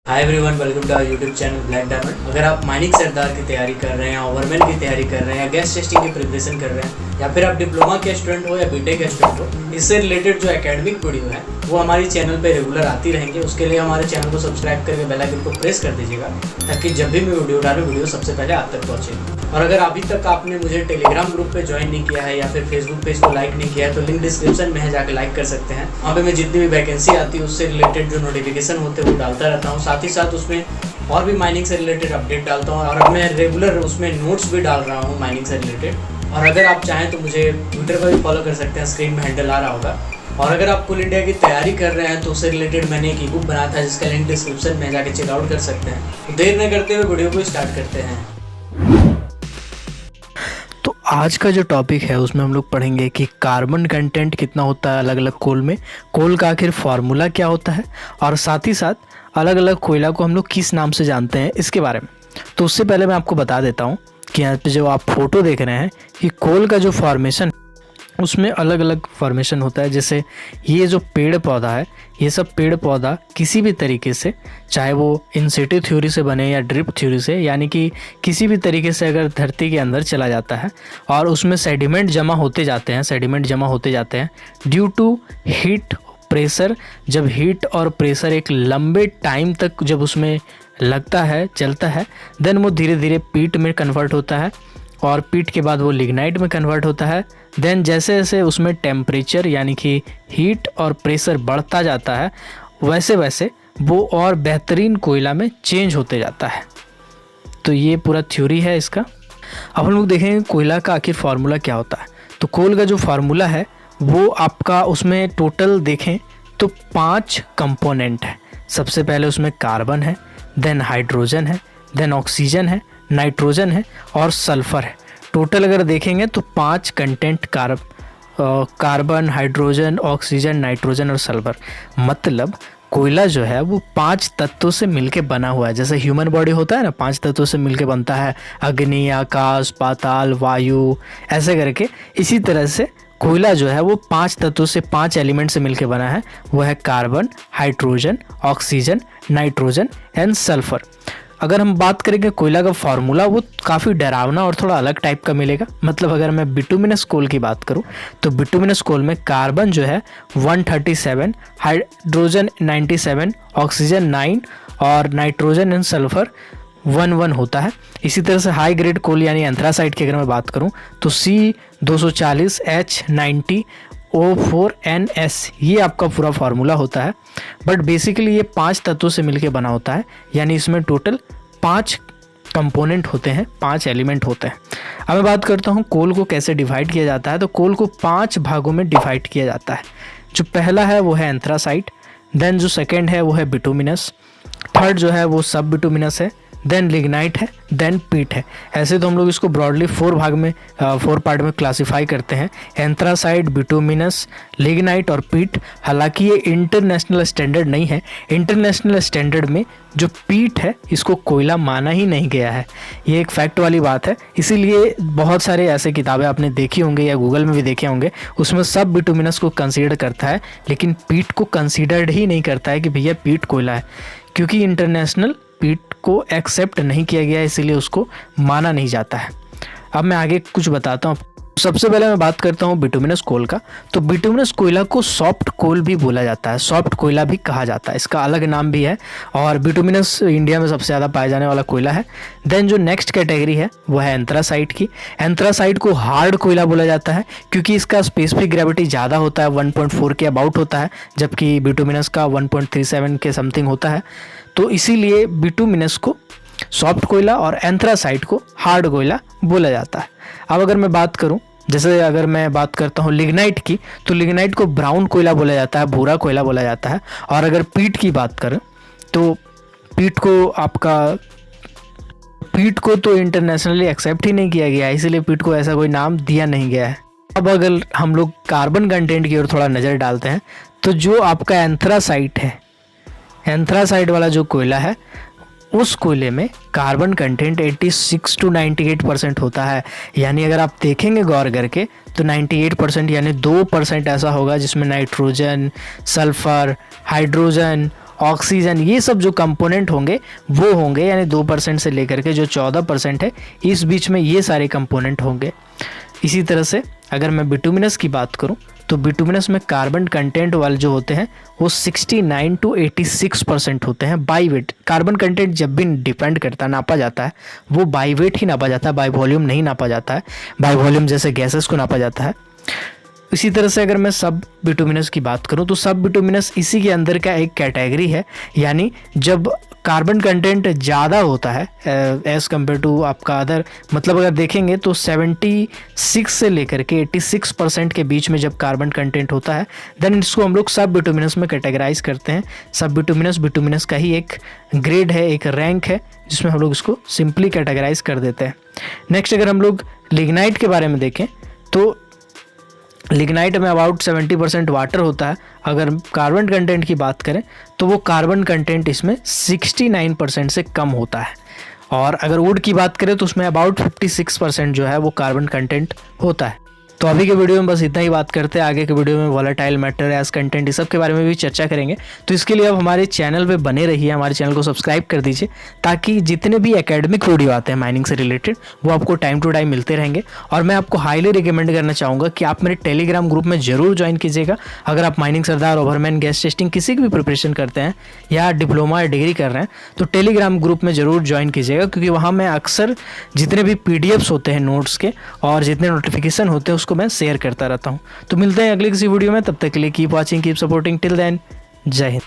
Hi everyone, welcome to our YouTube channel black diamond. अगर आप mining सरदार की तैयारी कर रहे हैं, ओवरमैन की तैयारी कर रहे हैं, या गैस टेस्टिंग की प्रिपरेशन कर रहे हैं, या फिर आप डिप्लोमा के स्टूडेंट हो या बीटेक के स्टूडेंट हो, इससे रिलेटेड जो एकेडमिक वीडियो है वो हमारी चैनल पे रेगुलर आती रहेंगे। उसके लिए हमारे चैनल को सब्सक्राइब करके बेल आइकन को प्रेस कर दीजिएगा ताकि जब भी मैं वीडियो डालूँ वीडियो सबसे पहले आप तक पहुँचे। और अगर अभी तक आपने मुझे टेलीग्राम ग्रुप पे ज्वाइन नहीं किया है या फिर फेसबुक पेज को लाइक नहीं किया है तो लिंक डिस्क्रिप्शन में है, जाकर लाइक कर सकते हैं। वहाँ पे मैं जितनी भी वैकेंसी आती है उससे रिलेटेड जो नोटिफिकेशन होते हैं वो डालता रहता हूँ। साथ ही साथ उसमें और भी माइनिंग से रिलेटेड अपडेट डालता हूँ और अब मैं रेगुलर उसमें नोट्स भी डाल रहा हूँ माइनिंग से रिलेटेड। और अगर आप चाहें तो मुझे ट्विटर पर भी फॉलो कर सकते हैं, स्क्रीन में हैंडल आ रहा होगा। और अगर आप कुल इंडिया की तैयारी कर रहे हैं तो उससे रिलेटेड मैंने एक ई-बुक बनाया था जिसका लिंक डिस्क्रिप्शन में जाके चेकआउट कर सकते हैं। तो देर न करते हुए वीडियो को स्टार्ट करते हैं। तो आज का जो टॉपिक है उसमें हम लोग पढ़ेंगे कि कार्बन कंटेंट कितना होता है अलग अलग कोल में, कोल का आखिर फार्मूला क्या होता है, और साथ ही साथ अलग अलग कोयला को हम लोग किस नाम से जानते हैं इसके बारे में। तो उससे पहले मैं आपको बता देता हूँ कि यहाँ पे जो आप फोटो देख रहे हैं कि कोल का जो फॉर्मेशन उसमें अलग अलग फॉर्मेशन होता है। जैसे ये जो पेड़ पौधा है, ये सब पेड़ पौधा किसी भी तरीके से, चाहे वो इन सिटू थ्योरी से बने या ड्रिप थ्योरी से, यानी कि किसी भी तरीके से अगर धरती के अंदर चला जाता है और उसमें सेडिमेंट जमा होते जाते हैं ड्यू टू हीट प्रेशर। जब हीट और प्रेशर एक लंबे टाइम तक जब उसमें लगता है, चलता है, देन वो धीरे धीरे पीट में कन्वर्ट होता है और पीट के बाद वो लिग्नाइट में कन्वर्ट होता है। देन जैसे जैसे उसमें टेम्परेचर यानी कि हीट और प्रेशर बढ़ता जाता है वैसे वैसे वो और बेहतरीन कोयला में चेंज होते जाता है। तो ये पूरा थ्योरी है इसका। अब हम लोग देखेंगे कोयला का आखिर फार्मूला क्या होता है। तो कोल का जो फार्मूला है वो आपका, उसमें टोटल देखें तो 5 कंपोनेंट है। सबसे पहले उसमें कार्बन है, देन हाइड्रोजन है, देन ऑक्सीजन है, नाइट्रोजन है और सल्फ़र है। टोटल अगर देखेंगे तो 5 content carbon, hydrogen, oxygen, nitrogen और सल्फ़र। मतलब कोयला जो है वो 5 तत्वों से मिलके बना हुआ है। जैसे ह्यूमन बॉडी होता है ना, 5 तत्वों से मिलके बनता है, अग्नि, आकाश, पाताल, वायु, ऐसे करके। इसी तरह से कोयला जो है वो 5 तत्वों से, 5 एलिमेंट से मिलके बना है। वो है carbon, hydrogen, oxygen, nitrogen and sulphur. अगर हम बात करेंगे कोयला का फार्मूला, वो काफ़ी डरावना और थोड़ा अलग टाइप का मिलेगा। मतलब अगर मैं बिटुमिनस कोल की बात करूं तो बिटुमिनस कोल में कार्बन जो है 137, हाइड्रोजन 97, ऑक्सीजन 9 और नाइट्रोजन एंड सल्फ़र 11 होता है। इसी तरह से हाई ग्रेड कोल यानी एंथ्रासाइट की अगर मैं बात करूं तो C240, H90, O4NS, ये आपका पूरा फार्मूला होता है। बट बेसिकली ये 5 तत्वों से मिलके बना होता है, यानी इसमें टोटल 5 कंपोनेंट होते हैं, 5 एलिमेंट होते हैं। अब मैं बात करता हूँ कोल को कैसे डिवाइड किया जाता है। तो कोल को 5 भागों में डिवाइड किया जाता है। जो पहला है वो है एंथ्रासाइट, देन जो सेकेंड है वो है बिटुमिनस, थर्ड जो है वो सब बिटुमिनस है, देन लिग्नाइट है, देन पीट है। ऐसे तो हम लोग इसको ब्रॉडली 4 पार्ट में क्लासीफाई करते हैं, एंथ्रासाइट, बिटुमिनस, लिग्नाइट और पीट। हालांकि ये इंटरनेशनल स्टैंडर्ड नहीं है। इंटरनेशनल स्टैंडर्ड में जो पीट है इसको कोयला माना ही नहीं गया है। ये एक फैक्ट वाली बात है। इसीलिए बहुत सारे ऐसे किताबें आपने देखी होंगे या गूगल में भी देखे होंगे, उसमें सब बिटुमिनस को कंसीडर करता है लेकिन पीट को कंसीडर्ड ही नहीं करता है कि भैया पीट कोयला है, क्योंकि इंटरनेशनल पीट को एक्सेप्ट नहीं किया गया, इसीलिए उसको माना नहीं जाता है। अब मैं आगे कुछ बताता हूँ। सबसे पहले मैं बात करता हूँ बिटुमिनस कोल का। तो बिटुमिनस कोयला को सॉफ्ट कोल भी बोला जाता है, सॉफ्ट कोयला भी कहा जाता है, इसका अलग नाम भी है। और बिटुमिनस इंडिया में सबसे ज़्यादा पाया जाने वाला कोयला है। देन जो नेक्स्ट कैटेगरी है वो है एंथ्रासाइट की। एंथ्रासाइट को हार्ड कोयला बोला जाता है क्योंकि इसका स्पेसिफिक ग्रेविटी ज़्यादा होता है, 1.4 के अबाउट होता है, जबकि बिटुमिनस का 1.37 के समथिंग होता है। तो इसीलिए बिटुमिनस को सॉफ्ट कोयला और एंथ्रासाइट को हार्ड कोयला बोला जाता है। अब अगर मैं बात करूं, जैसे अगर मैं बात करता हूं लिग्नाइट की, तो लिग्नाइट को ब्राउन कोयला बोला जाता है, भूरा कोयला बोला जाता है। और अगर पीट की बात करें तो पीट को तो इंटरनेशनली एक्सेप्ट ही नहीं किया गया है, इसीलिए पीट को ऐसा कोई नाम दिया नहीं गया है। अब अगर हम लोग कार्बन कंटेंट की ओर थोड़ा नज़र डालते हैं तो जो आपका एंथ्रासाइट है, एंथ्रासाइट वाला जो कोयला है उस कोयले में कार्बन कंटेंट 86 to 98% होता है। यानी अगर आप देखेंगे गौर करके तो 98% यानी 2% ऐसा होगा जिसमें नाइट्रोजन, सल्फर, हाइड्रोजन ऑक्सीजन, ये सब जो कंपोनेंट होंगे वो होंगे, यानी 2% से लेकर के जो 14% है इस बीच में ये सारे कंपोनेंट होंगे। इसी तरह से अगर मैं बिटुमिनस की बात करूं तो बिटुमिनस में कार्बन कंटेंट वाले जो होते हैं वो 69 to 86% होते हैं बाई वेट। कार्बन कंटेंट जब भी डिपेंड करता है, नापा जाता है, वो बाई वेट ही नापा जाता है, बाई वॉल्यूम नहीं नापा जाता है। बाई वॉल्यूम जैसे गैसेस को नापा जाता है। इसी तरह से अगर मैं सब बिटुमिनस की बात करूं तो सब बिटुमिनस इसी के अंदर का एक कैटेगरी है, यानी जब कार्बन कंटेंट ज़्यादा होता है एज़ कम्पेयर टू आपका अदर, मतलब अगर देखेंगे तो 76 से लेकर के 86% के बीच में जब कार्बन कंटेंट होता है देन इसको हम लोग सब बिटुमिनस में कैटेगराइज करते हैं। सब बिटुमिनस का ही एक ग्रेड है, एक रैंक है, जिसमें हम लोग इसको सिंपली कैटेगराइज कर देते हैं। नेक्स्ट अगर हम लोग लिग्नाइट के बारे में देखें तो लिग्नाइट में अबाउट 70% वाटर होता है। अगर कार्बन कंटेंट की बात करें तो वो कार्बन कंटेंट इसमें 69% से कम होता है। और अगर वुड की बात करें तो उसमें अबाउट 56% जो है वो कार्बन कंटेंट होता है। तो अभी के वीडियो में बस इतना ही बात करते हैं। आगे के वीडियो में वोलेटाइल मैटर, एज कंटेंट, इस सब के बारे में भी चर्चा करेंगे। तो इसके लिए अब हमारे चैनल पे बने रहिए, हमारे चैनल को सब्सक्राइब कर दीजिए ताकि जितने भी एकेडमिक वीडियो आते हैं माइनिंग से रिलेटेड वो आपको टाइम टू टाइम मिलते रहेंगे। और मैं आपको हाईली रिकमेंड करना चाहूँगा कि आप मेरे टेलीग्राम ग्रुप में ज़रूर ज्वाइन कीजिएगा। अगर आप माइनिंग सरदार, ओवरमैन, गैस टेस्टिंग किसी की भी प्रिपरेशन करते हैं या डिप्लोमा या डिग्री कर रहे हैं तो टेलीग्राम ग्रुप में ज़रूर ज्वाइन कीजिएगा, क्योंकि वहाँ मैं अक्सर जितने भी PDFs होते हैं नोट्स के और जितने नोटिफिकेशन होते हैं उसको मैं शेयर करता रहता हूँ। तो मिलते हैं अगली किसी वीडियो में, तब तक के लिए keep watching, keep supporting, till then जय हिंद।